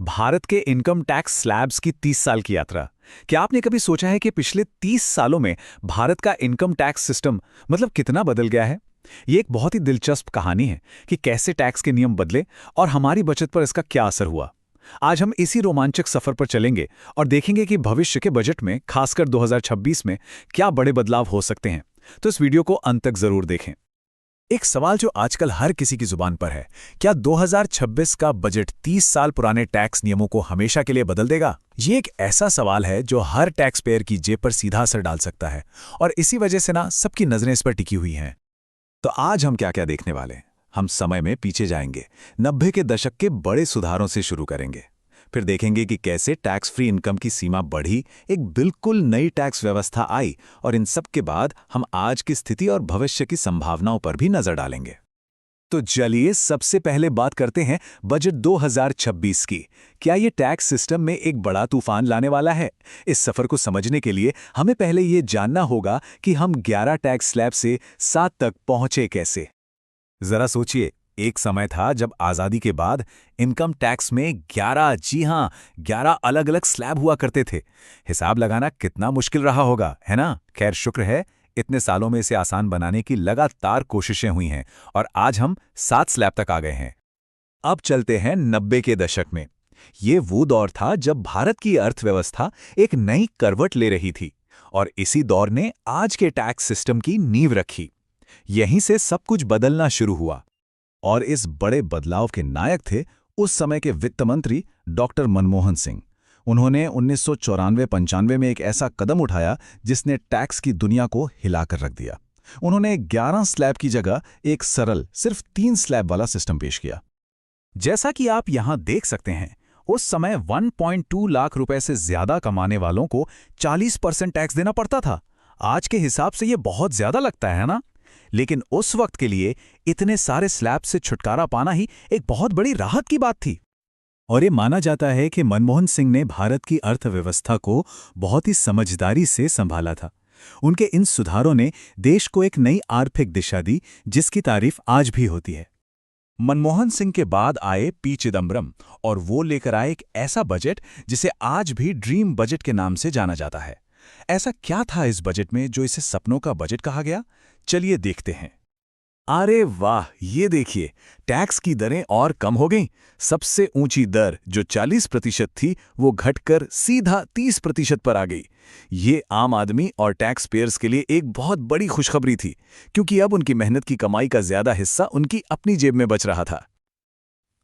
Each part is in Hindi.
भारत के इनकम टैक्स स्लैब्स की 30 साल की यात्रा। क्या आपने कभी सोचा है कि पिछले 30 सालों में भारत का इनकम टैक्स सिस्टम मतलब कितना बदल गया है? ये एक बहुत ही दिलचस्प कहानी है कि कैसे टैक्स के नियम बदले और हमारी बचत पर इसका क्या असर हुआ। आज हम इसी रोमांचक सफर पर चलेंगे और देखेंगे कि भविष्य के बजट में, खासकर 2026 में, क्या बड़े बदलाव हो सकते हैं। तो इस वीडियो को अंत तक जरूर देखें। एक सवाल जो आजकल हर किसी की जुबान पर है, क्या 2026 का बजट 30 साल पुराने टैक्स नियमों को हमेशा के लिए बदल देगा? ये एक ऐसा सवाल है जो हर टैक्स पेयर की जेब पर सीधा असर डाल सकता है और इसी वजह से सबकी नजरें इस पर टिकी हुई हैं। तो आज हम क्या क्या देखने वाले हैं? हम समय में पीछे जाएंगे, 90 के दशक के बड़े सुधारों से शुरू करेंगे। फिर देखेंगे कि कैसे टैक्स फ्री इनकम की सीमा बढ़ी, एक बिल्कुल नई टैक्स व्यवस्था आई, और इन सब के बाद हम आज की स्थिति और भविष्य की संभावनाओं पर भी नजर डालेंगे। तो चलिए सबसे पहले बात करते हैं बजट 2026 की। क्या ये टैक्स सिस्टम में एक बड़ा तूफान लाने वाला है? इस सफर को समझने के लिए हमें पहले ये जानना होगा कि हम 11 टैक्स स्लैब से 7 तक पहुंचे कैसे। जरा सोचिए, एक समय था जब आजादी के बाद इनकम टैक्स में 11, जी हां, 11 अलग अलग स्लैब हुआ करते थे। हिसाब लगाना कितना मुश्किल रहा होगा, है ना? खैर, शुक्र है इतने सालों में इसे आसान बनाने की लगातार कोशिशें हुई हैं और आज हम 7 स्लैब तक आ गए हैं। अब चलते हैं 90 के दशक में। ये वो दौर था जब भारत की अर्थव्यवस्था एक नई करवट ले रही थी और इसी दौर ने आज के टैक्स सिस्टम की नींव रखी। यहीं से सब कुछ बदलना शुरू हुआ और इस बड़े बदलाव के नायक थे उस समय के वित्त मंत्री डॉक्टर मनमोहन सिंह। उन्होंने 1994-95 में एक ऐसा कदम उठाया जिसने टैक्स की दुनिया को हिलाकर रख दिया। उन्होंने 11 स्लैब की जगह एक सरल, सिर्फ 3 स्लैब वाला सिस्टम पेश किया। जैसा कि आप यहां देख सकते हैं, उस समय 1.2 लाख रुपए से ज्यादा कमाने वालों को 40% टैक्स देना पड़ता था। आज के हिसाब से ये बहुत ज्यादा लगता है ना? लेकिन उस वक्त के लिए इतने सारे स्लैब से छुटकारा पाना ही एक बहुत बड़ी राहत की बात थी। और ये माना जाता है कि मनमोहन सिंह ने भारत की अर्थव्यवस्था को बहुत ही समझदारी से संभाला था। उनके इन सुधारों ने देश को एक नई आर्थिक दिशा दी, जिसकी तारीफ आज भी होती है। मनमोहन सिंह के बाद आए पी चिदम्बरम और वो लेकर आए एक ऐसा बजट जिसे आज भी ड्रीम बजट के नाम से जाना जाता है। ऐसा क्या था इस बजट में जो इसे सपनों का बजट कहा गया? चलिए देखते हैं। अरे वाह, ये देखिए, टैक्स की दरें और कम हो गईं। सबसे ऊंची दर जो 40% थी वो घटकर सीधा 30% पर आ गई। ये आम आदमी और टैक्स पेयर्स के लिए एक बहुत बड़ी खुशखबरी थी, क्योंकि अब उनकी मेहनत की कमाई का ज्यादा हिस्सा उनकी अपनी जेब में बच रहा था।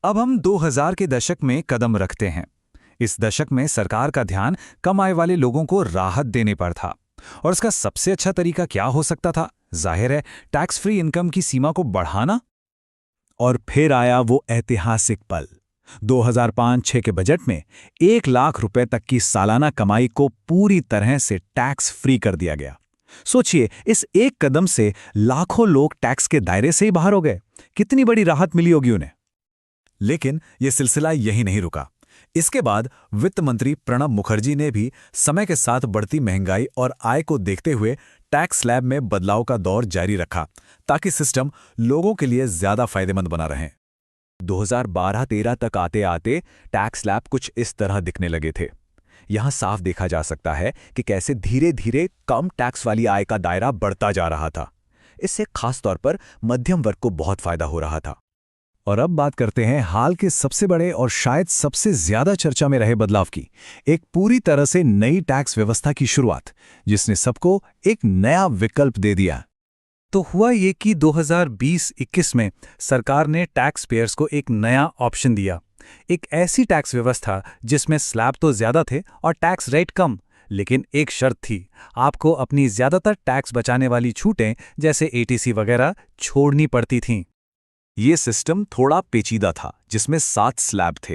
अब हम 2000 के दशक में कदम रखते हैं। इस दशक में सरकार का ध्यान कम आय वाले लोगों को राहत देने पर था, और इसका सबसे अच्छा तरीका क्या हो सकता था? जाहिर है, टैक्स फ्री इनकम की सीमा को बढ़ाना। और फिर आया वो ऐतिहासिक पल। 2005-06 के बजट में 1 लाख रुपए तक की सालाना कमाई को पूरी तरह से टैक्स फ्री कर दिया गया। सोचिए, इस एक कदम से लाखों लोग टैक्स के दायरे से ही बाहर हो गए। कितनी बड़ी राहत मिली होगी उन्हें। लेकिन यह सिलसिला यही नहीं रुका। इसके बाद वित्त मंत्री प्रणब मुखर्जी ने भी समय के साथ बढ़ती महंगाई और आय को देखते हुए टैक्स स्लैब में बदलाव का दौर जारी रखा, ताकि सिस्टम लोगों के लिए ज्यादा फायदेमंद बना रहे। 2012-13 तक आते आते टैक्स स्लैब कुछ इस तरह दिखने लगे थे। यहां साफ देखा जा सकता है कि कैसे धीरे धीरे कम टैक्स वाली आय का दायरा बढ़ता जा रहा था। इससे खासतौर पर मध्यम वर्ग को बहुत फायदा हो रहा था। और अब बात करते हैं हाल के सबसे बड़े और शायद सबसे ज्यादा चर्चा में रहे बदलाव की, एक पूरी तरह से नई टैक्स व्यवस्था की शुरुआत, जिसने सबको एक नया विकल्प दे दिया। तो हुआ ये कि 2020-21 में सरकार ने टैक्स पेयर्स को एक नया ऑप्शन दिया, एक ऐसी टैक्स व्यवस्था जिसमें स्लैब तो ज्यादा थे और टैक्स रेट कम, लेकिन एक शर्त थी, आपको अपनी ज्यादातर टैक्स बचाने वाली छूटें जैसे एटीसी वगैरह छोड़नी पड़ती थीं। ये सिस्टम थोड़ा पेचीदा था, जिसमें 7 स्लैब थे।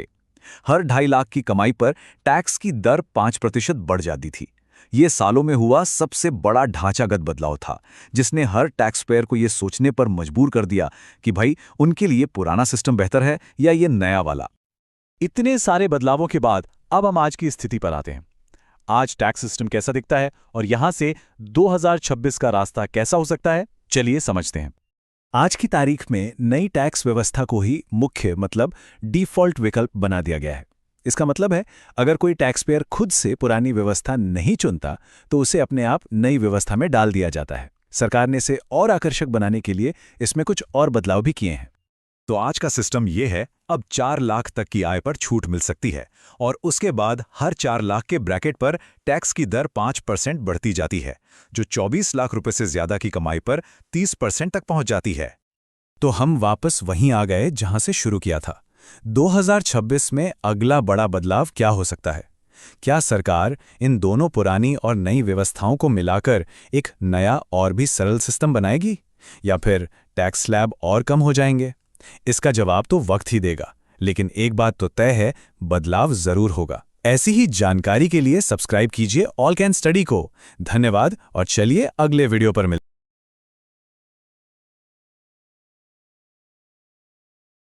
हर 2.5 लाख की कमाई पर टैक्स की दर 5% बढ़ जाती थी। ये सालों में हुआ सबसे बड़ा ढांचागत बदलाव था, जिसने हर टैक्स पेयर को ये सोचने पर मजबूर कर दिया कि भाई, उनके लिए पुराना सिस्टम बेहतर है या ये नया वाला। इतने सारे बदलावों के बाद अब हम आज की स्थिति पर आते हैं। आज टैक्स सिस्टम कैसा दिखता है और यहां से 2026 का रास्ता कैसा हो सकता है, चलिए समझते हैं। आज की तारीख में नई टैक्स व्यवस्था को ही मुख्य डिफ़ॉल्ट विकल्प बना दिया गया है। इसका मतलब है, अगर कोई टैक्स पेयर खुद से पुरानी व्यवस्था नहीं चुनता तो उसे अपने आप नई व्यवस्था में डाल दिया जाता है। सरकार ने इसे और आकर्षक बनाने के लिए इसमें कुछ और बदलाव भी किए हैं। तो आज का सिस्टम ये है, अब 4 लाख तक की आय पर छूट मिल सकती है और उसके बाद हर 4 लाख के ब्रैकेट पर टैक्स की दर 5% बढ़ती जाती है, जो 24 लाख रुपए से ज्यादा की कमाई पर 30% तक पहुंच जाती है। तो हम वापस वहीं आ गए जहां से शुरू किया था। 2026 में अगला बड़ा बदलाव क्या हो सकता है? क्या सरकार इन दोनों पुरानी और नई व्यवस्थाओं को मिलाकर एक नया और भी सरल सिस्टम बनाएगी, या फिर टैक्स स्लैब और कम हो जाएंगे? इसका जवाब तो वक्त ही देगा, लेकिन एक बात तो तय है, बदलाव जरूर होगा। ऐसी ही जानकारी के लिए सब्सक्राइब कीजिए ऑल कैन स्टडी को। धन्यवाद और चलिए अगले वीडियो पर मिलते हैं।